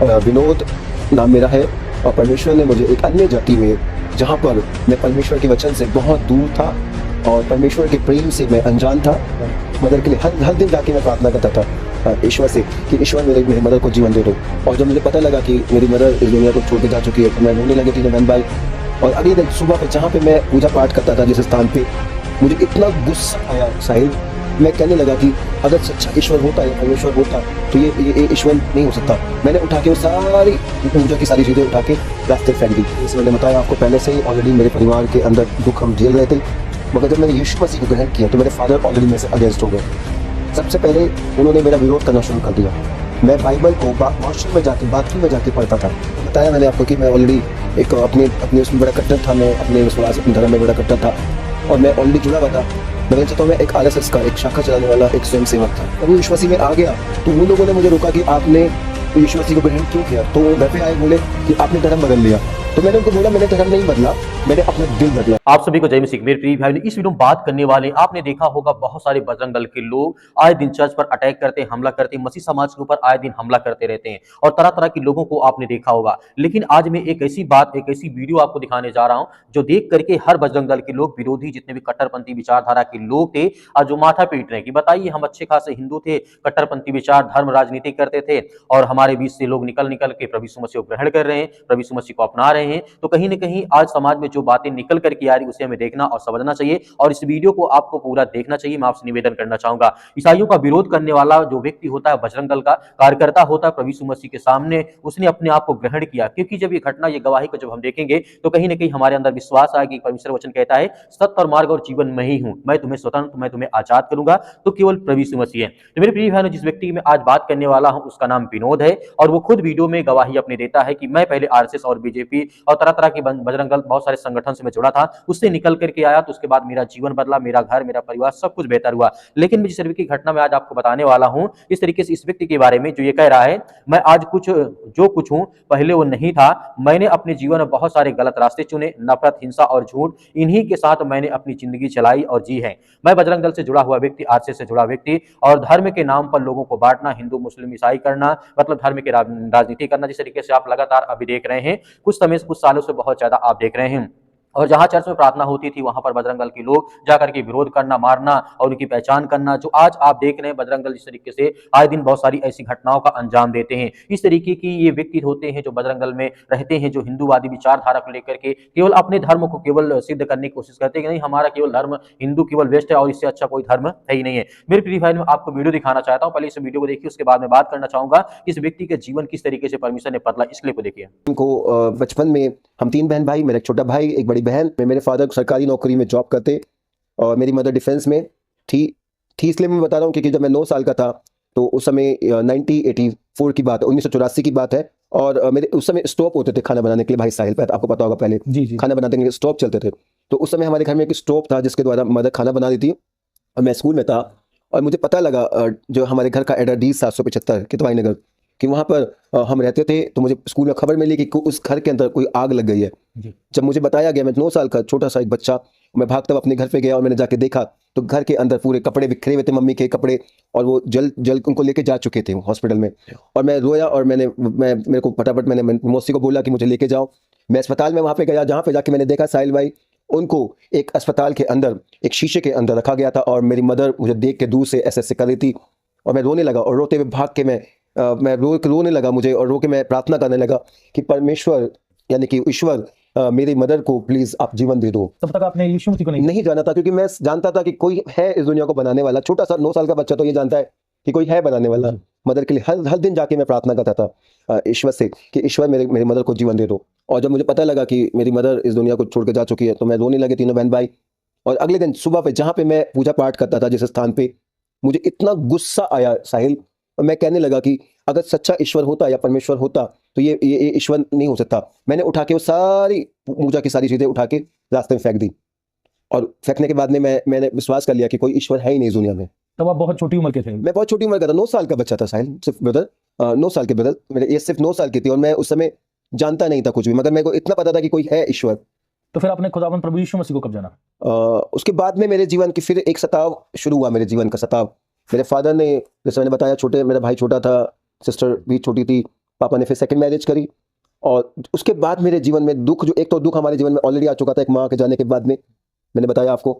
विनोद नाम मेरा है और परमेश्वर ने मुझे एक अन्य जाति में, जहाँ पर मैं परमेश्वर के वचन से बहुत दूर था और परमेश्वर के प्रेम से मैं अनजान था, मदर के लिए हर दिन जाके मैं प्रार्थना करता था ईश्वर से कि ईश्वर मेरी मदर को जीवन दे दो। और जब मुझे पता लगा कि मेरी मदर इस दुनिया को छोड़ के जा चुकी है तो मैं रोने लगी थी बहन भाई। और अगले दिन सुबह पे जहाँ पे मैं पूजा पाठ करता था जिस स्थान पे, मुझे इतना गुस्सा आया साहिल, मैं कहने लगा कि अगर सच्चा ईश्वर होता या परमेश्वर होता तो ये ईश्वर नहीं हो सकता। मैंने उठा के वो सारी पूजा की सारी चीज़ें उठा के रास्ते फेंक दी। जैसे मैंने बताया आपको पहले से ही ऑलरेडी मेरे परिवार के अंदर दुख हम झेल रहे थे, मगर जब मैंने यीशु मसीह को ग्रहण किया तो मेरे फादर ऑलरेडी मेरे से अगेंस्ट हो गए। सबसे पहले उन्होंने मेरा विरोध करना शुरू कर दिया। मैं बाइबल को वॉशरूम में जाके बाथरूम में जाके पढ़ता था। बताया मैंने आपको कि मैं ऑलरेडी एक अपने उसमें बड़ा कट्टर था, मैं अपने विश्वास अपने धर्म में बड़ा कट्टर था और मैं ऑलरेडी जुड़ा हुआ था। मैं चाहता हूँ मैं एक RSS का एक शाखा चलाने वाला एक स्वयं सेवक था। जब वो यीशु मसीह में आ गया तो उन लोगों ने मुझे रोका कि आपने यीशु मसीह को ग्रहण क्यों किया। तो वो घर पे आए बोले कि आपने धर्म बदल लिया। तो मैंने उनको बोला मैंने धर्म नहीं बदला, मैंने अपना दिल बदला। आप सभी को जय मसीह। मेरे प्रिय भाई, इस वीडियो में बात करने वाले, आपने देखा होगा बहुत सारे बजरंग दल के लोग आए दिन चर्च पर अटैक करते हैं, हमला करते हैं, मसीह समाज के ऊपर आए दिन हमला करते रहते हैं और तरह तरह के लोगों को आपने देखा होगा। लेकिन आज मैं एक ऐसी वीडियो आपको दिखाने जा रहा हूं जो देख करके हर बजरंग दल के लोग, विरोधी जितने भी कट्टरपंथी विचारधारा के लोग थे, आज जो माथा पीट रहे हैं कि बताइए हम अच्छे खासे हिंदू थे, कट्टरपंथी विचार धर्म राजनीति करते थे और हमारे बीच से लोग निकल के प्रभु यीशु मसीह को ग्रहण कर रहे हैं, प्रभु यीशु मसीह को अपना रहे हैं। तो कहीं ना कहीं आज समाज में जो बातें निकल करके आ रही उसे हमें देखना और समझना चाहिए और इस वीडियो को आपको पूरा देखना चाहिए। मैं आपसे निवेदन करना चाहूंगा, ईसाइयों का विरोध करने वाला जो व्यक्ति होता है, बजरंग दल का कार्यकर्ता होता है, प्रभु यीशु मसीह के सामने उसने अपने आप को ग्रहण किया। क्योंकि जब ये घटना, ये गवाही को जब हम देखेंगे तो कहीं ना कहीं हमारे अंदर विश्वास आएगा कि परमेश्वर वचन कहता है सत्य और मार्ग और जीवन मैं ही हूं, मैं तुम्हें स्वतंत्र, मैं तुम्हें आजाद करूंगा, तो केवल प्रभु यीशु मसीह है। तो मेरे प्रिय भाइयों, जिस व्यक्ति की मैं आज बात करने वाला हूं उसका नाम विनोद है और वो खुद वीडियो में गवाही अपने देता है कि मैं पहले RSS और बीजेपी और तरह तरह के बजरंग दल बहुत सारे संगठन से मैं जुड़ा था, उससे निकल करके आया तो उसके बाद मेरा जीवन बदला, मेरा घर, मेरा परिवार सब कुछ बेहतर हुआ। लेकिन मैं जिस तरीके की घटना में आज आपको बताने वाला हूं, इस तरीके से इस व्यक्ति के बारे में जो ये कह रहा है मैं आज जो कुछ हूं पहले वो नहीं था, मैंने अपने जीवन में बहुत सारे गलत रास्ते चुने, नफरत, हिंसा और झूठ, इन्हीं के साथ मैंने अपनी जिंदगी चलाई और जी है। मैं बजरंग दल से जुड़ा हुआ व्यक्ति, RSS से जुड़ा व्यक्ति और धर्म के नाम पर लोगों को बांटना, हिंदू मुस्लिम ईसाई करना, मतलब धर्म की राजनीति करना, जिस तरीके से आप लगातार अभी देख रहे हैं, कुछ समय से, कुछ सालों से बहुत ज्यादा आप देख रहे हैं। और जहां चर्च में प्रार्थना होती थी वहां पर बजरंग दल के लोग जाकर के विरोध करना, मारना और उनकी पहचान करना, जो आज आप देख रहे हैं बजरंग दल जिस तरीके से आए दिन बहुत सारी ऐसी घटनाओं का अंजाम देते हैं। इस तरीके की ये व्यक्ति होते हैं जो बजरंग दल में रहते हैं, जो हिंदूवादी विचारधारा को लेकर के केवल अपने धर्म को केवल सिद्ध करने की कोशिश करते हैं कि नहीं हमारा केवल धर्म हिंदू केवल बेस्ट है और इससे अच्छा कोई धर्म है ही नहीं है। मेरे प्रिय भाई, मैं आपको वीडियो दिखाना चाहता हूँ, पहले इस वीडियो को देखिए, उसके बाद में बात करना चाहूंगा इस व्यक्ति के जीवन किस तरीके से परमेश्वर ने बदला, इस क्लिप को देखिए। उनको बचपन में हम 3 बहन भाई, मेरा एक छोटा भाई, एक बड़ी बहन। मेरे फादर सरकारी नौकरी में जॉब करते और मेरी मदर डिफेंस में थी। इसलिए मैं बता रहा हूँ क्योंकि जब मैं 9 साल का था तो उस समय 1984 की बात है, 1984 की बात है और मेरे उस समय स्टोव होते थे खाना बनाने के लिए। भाई साहिल, आपको पता होगा पहले जी। खाना बनाने के लिए स्टोव चलते थे। तो उस समय हमारे घर में एक स्टोव था जिसके द्वारा मदर खाना बना दी थी और मैं स्कूल में था और मुझे पता लगा जो हमारे घर का एड्रेस D775 कितवाई नगर कि वहाँ पर हम रहते थे। तो मुझे स्कूल में खबर मिली कि उस घर के अंदर कोई आग लग गई है। जब मुझे बताया गया, मैं 9 साल का छोटा सा एक बच्चा, मैं भागता हुआ अपने घर पे गया और मैंने जाके देखा तो घर के अंदर पूरे कपड़े बिखरे हुए थे, मम्मी के कपड़े, और वो जल उनको लेके जा चुके थे हॉस्पिटल में। और मैं रोया और मेरे को फटाफट मैंने मौसी को बोला कि मुझे लेके जाओ। मैं अस्पताल में वहाँ पे गया, जहाँ पे जाके मैंने देखा साहिल भाई, उनको एक अस्पताल के अंदर एक शीशे के अंदर रखा गया था और मेरी मदर मुझे देख के दूर से ऐसे कर रही थी और मैं रोने लगा और रोते हुए भाग के मैं रोने लगा मुझे और रो के मैं प्रार्थना करने लगा कि परमेश्वर यानी कि ईश्वर मेरी मदर को प्लीज आप जीवन दे दो। तब तक आपने यीशु मसीह को नहीं जाना था क्योंकि मैं जानता था कि कोई है इस दुनिया को बनाने वाला। छोटा सा 9 साल का बच्चा तो ये जानता है कि कोई है बनाने वाला। मदर के लिए हर दिन जाके मैं प्रार्थना करता था ईश्वर से कि ईश्वर मेरी मदर को जीवन दे दो। और जब मुझे पता लगा कि मेरी मदर इस दुनिया को छोड़ के जा चुकी है तो मैं रोने लगे, तीनों बहन भाई। और अगले दिन सुबह पे जहाँ पे मैं पूजा पाठ करता था जिस स्थान पे, मुझे इतना गुस्सा आया साहिल, और मैं कहने लगा कि अगर सच्चा ईश्वर होता या परमेश्वर होता तो ये ईश्वर नहीं हो सकता। मैंने उठा के वो सारी पूजा की सारी चीजें उठा के रास्ते में फेंक दी और फेंकने के बाद में मैंने विश्वास कर लिया कि कोई ईश्वर है ही नहीं इस दुनिया में। तब आप बहुत छोटी उम्र के थे? मैं बहुत छोटी उम्र का था, 9 साल का बच्चा था साहिल, सिर्फ ब्रदर 9 साल के ब्रदर, मेरे ये सिर्फ 9 साल की थी और मैं उस समय जानता नहीं था कुछ भी, मगर मेरे को इतना पता था कि कोई है ईश्वर। तो फिर आपने खुदावंद प्रभु यीशु मसीह को कब जाना? उसके बाद में मेरे जीवन की फिर एक सताव शुरू हुआ, मेरे जीवन का सताव। मेरे फादर ने, जैसे मैंने बताया, मेरा भाई छोटा था, सिस्टर भी छोटी थी, पापा ने फिर सेकंड मैरिज करी, और उसके बाद मेरे जीवन में दुख, जो एक तो दुख हमारे जीवन में ऑलरेडी आ चुका था एक माँ के जाने के बाद में, मैंने बताया आपको।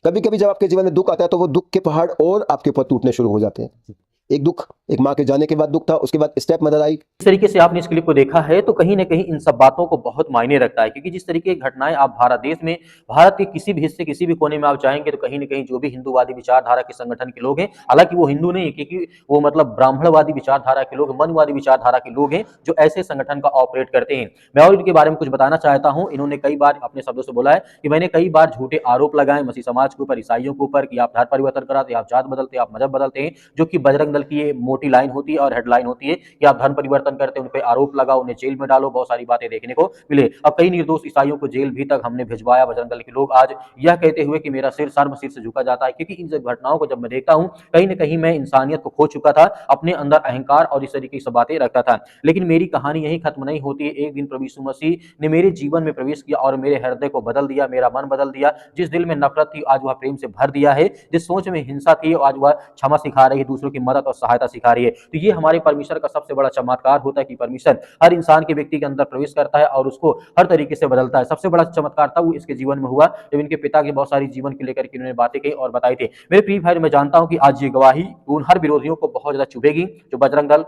कभी कभी जब आपके जीवन में दुख आता है तो वो दुख के पहाड़ और आपके ऊपर टूटने शुरू हो जाते हैं। एक दुख, एक माँ के जाने के बाद दुख था, उसके बाद स्टेप मदर आई। इस तरीके से आपने इस क्लिप को देखा है तो कहीं न कहीं इन सब बातों को बहुत मायने रखता है, क्योंकि जिस तरीके की घटनाएँ आप भारत देश में, भारत के किसी भी हिस्से, किसी भी कोने में आप जाएँगे तो कहीं न कहीं जो भी हिंदूवादी विचारधारा के संगठन के लोग हैं, हालाँकि वो हिंदू नहीं है, क्योंकि वो मतलब ब्राह्मणवादी विचारधारा के लोग, मनवादी विचारधारा के लोग हैं, जो ऐसे संगठन का ऑपरेट करते हैं। मैं और इनके बारे में कुछ बताना चाहता हूँ। इन्होंने कई बार अपने शब्दों से बोला है कि मैंने कई बार झूठे आरोप लगाए मसीह समाज के ऊपर, ईसाइयों के ऊपर, कि आप धर्म परिवर्तन कराते, आप जात बदलते, आप मज़हब बदलते हैं, जो कि बजरंग दल की ये मोटी लाइन होती है और हेडलाइन होती है कि आप धर्म परिवर्तन करते हैं, उन पे आरोप लगाओ, उन्हें जेल में डालो, बहुत सारी बातें देखने को मिले। अब कई निर्दोष ईसाइयों को जेल भी तक हमने भिजवाया, बजरंग दल के लोग आज यह कहते हुए कि मेरा सिर सर्व सिर से झुका जाता है, क्योंकि इन सब घटनाओं को जब मैं देखता हूं, कहीं न कहीं मैं इंसानियत को खो चुका था, अपने अंदर अहंकार और इस तरीके की सब बातें रखता था। लेकिन मेरी कहानी यहीं खत्म नहीं होती है। एक दिन प्रभु यीशु मसीह ने मेरे जीवन में प्रवेश किया और मेरे हृदय को बदल दिया, मेरा मन बदल दिया। जिस दिल में नफरत थी आज वह प्रेम से भर दिया है, जिस सोच में हिंसा थी आज वह क्षमा सिखा रही है, दूसरों की मदद और सहायता सिखा रही है। तो ये हमारे परमेश्वर का सबसे बड़ा चमत्कार होता है कि परमेश्वर हर इंसान के व्यक्ति के अंदर प्रवेश करता है और उसको हर तरीके से बदलता है। सबसे बड़ा चमत्कार था वो इसके जीवन में हुआ जब इनके पिता के बहुत सारी जीवन को लेकर के इन्होंने बातें कही और बताई थी। मेरे प्रिय भाई, मैं जानता हूं कि आज ये गवाही उन हर विरोधियों को बहुत ज्यादा चुभेगी, जो बजरंग दल,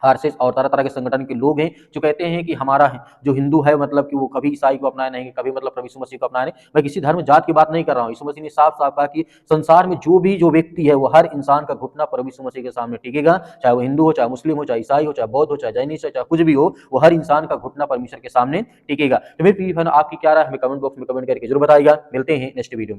आरएसएस और तरह तरह के संगठन के लोग हैं, जो कहते हैं कि हमारा जो हिंदू है मतलब कि वो कभी ईसाई को अपनाया नहीं, कभी मतलब प्रभु यीशु मसीह को अपनाया नहीं। मैं किसी धर्म जात की बात नहीं कर रहा हूँ। यीशु मसीह ने साफ साफ कहा कि संसार में जो व्यक्ति है वो हर इंसान का घुटना प्रभु यीशु मसीह के सामने टिकेगा, चाहे वो हिंदू हो, चाहे मुस्लिम हो, चाहे ईसाई हो, चाहे बौद्ध हो, चाहे जैनिस्ट हो, चाहे कुछ भी हो, वो हर इंसान का घुटना परमेश्वर के सामने टिकेगा। तो मेरे प्रिय बहन, आपकी क्या राय है हमें कमेंट बॉक्स में कमेंट करके जरूर बताइएगा। मिलते हैं नेक्स्ट वीडियो में।